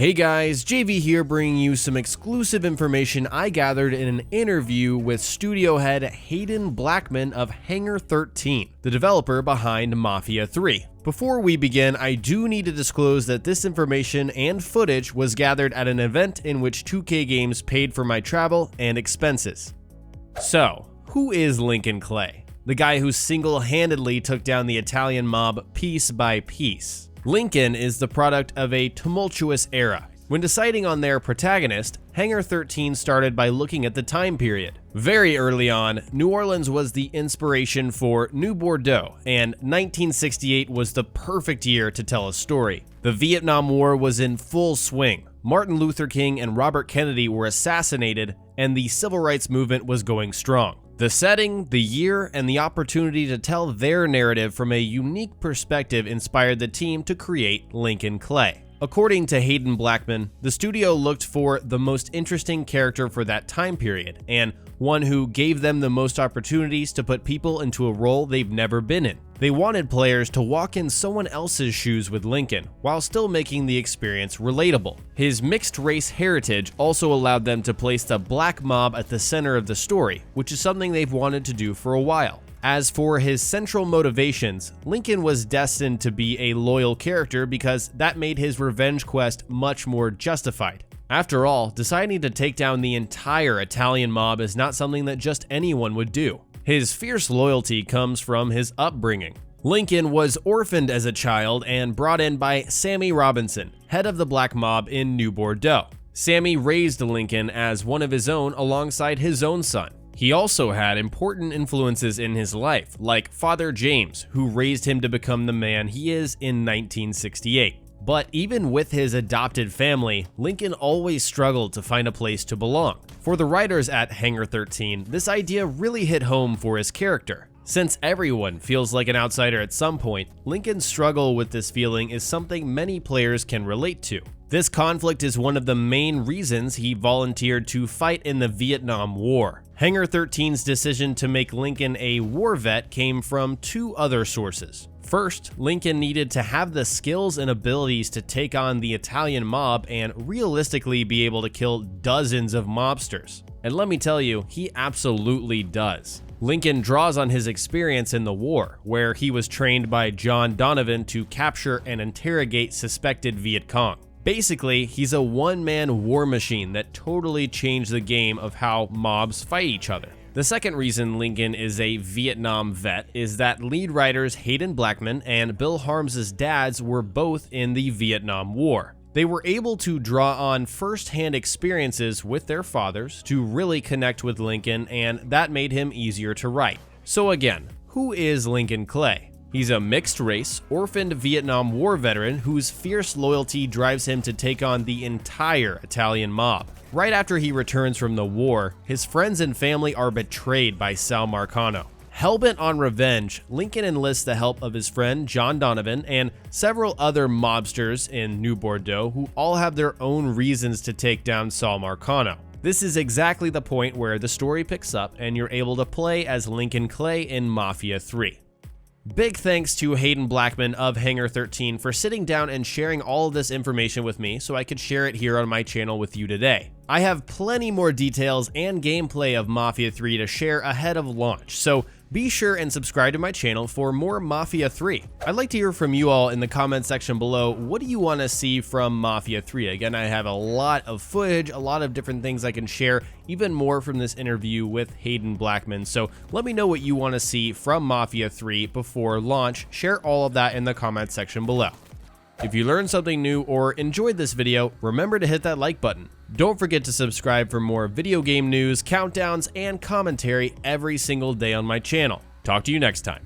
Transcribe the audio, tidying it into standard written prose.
Hey guys, JV here bringing you some exclusive information I gathered in an interview with studio head Hayden Blackman of Hangar 13, the developer behind Mafia 3. Before we begin, I do need to disclose that this information and footage was gathered at an event in which 2K Games paid for my travel and expenses. So, who is Lincoln Clay? The guy who single-handedly took down the Italian mob piece by piece. Lincoln is the product of a tumultuous era. When deciding on their protagonist, Hangar 13 started by looking at the time period. Very early on, New Orleans was the inspiration for New Bordeaux, and 1968 was the perfect year to tell a story. The Vietnam War was in full swing. Martin Luther King and Robert Kennedy were assassinated, and the civil rights movement was going strong. The setting, the year, and the opportunity to tell their narrative from a unique perspective inspired the team to create Lincoln Clay. According to Hayden Blackman, the studio looked for the most interesting character for that time period, and one who gave them the most opportunities to put people into a role they've never been in. They wanted players to walk in someone else's shoes with Lincoln, while still making the experience relatable. His mixed-race heritage also allowed them to place the black mob at the center of the story, which is something they've wanted to do for a while. As for his central motivations, Lincoln was destined to be a loyal character because that made his revenge quest much more justified. After all, deciding to take down the entire Italian mob is not something that just anyone would do. His fierce loyalty comes from his upbringing. Lincoln was orphaned as a child and brought in by Sammy Robinson, head of the Black Mob in New Bordeaux. Sammy raised Lincoln as one of his own alongside his own son. He also had important influences in his life, like Father James, who raised him to become the man he is in 1968. But even with his adopted family, Lincoln always struggled to find a place to belong. For the writers at Hangar 13, this idea really hit home for his character. Since everyone feels like an outsider at some point, Lincoln's struggle with this feeling is something many players can relate to. This conflict is one of the main reasons he volunteered to fight in the Vietnam War. Hangar 13's decision to make Lincoln a war vet came from two other sources. First, Lincoln needed to have the skills and abilities to take on the Italian mob and realistically be able to kill dozens of mobsters. And let me tell you, he absolutely does. Lincoln draws on his experience in the war, where he was trained by John Donovan to capture and interrogate suspected Viet Cong. Basically, he's a one-man war machine that totally changed the game of how mobs fight each other. The second reason Lincoln is a Vietnam vet is that lead writers Hayden Blackman and Bill Harms's dads were both in the Vietnam War. They were able to draw on first-hand experiences with their fathers to really connect with Lincoln, and that made him easier to write. So again, who is Lincoln Clay? He's a mixed-race, orphaned Vietnam War veteran whose fierce loyalty drives him to take on the entire Italian mob. Right after he returns from the war, his friends and family are betrayed by Sal Marcano. Hellbent on revenge, Lincoln enlists the help of his friend John Donovan and several other mobsters in New Bordeaux who all have their own reasons to take down Sal Marcano. This is exactly the point where the story picks up and you're able to play as Lincoln Clay in Mafia 3. Big thanks to Hayden Blackman of Hangar 13 for sitting down and sharing all of this information with me so I could share it here on my channel with you today. I have plenty more details and gameplay of Mafia 3 to share ahead of launch, so be sure and subscribe to my channel for more Mafia 3. I'd like to hear from you all in the comment section below. What do you want to see from Mafia 3? Again, I have a lot of footage, a lot of different things I can share, even more from this interview with Hayden Blackman. So let me know what you want to see from Mafia 3 before launch. Share all of that in the comment section below. If you learned something new or enjoyed this video, remember to hit that like button. Don't forget to subscribe for more video game news, countdowns, and commentary every single day on my channel. Talk to you next time.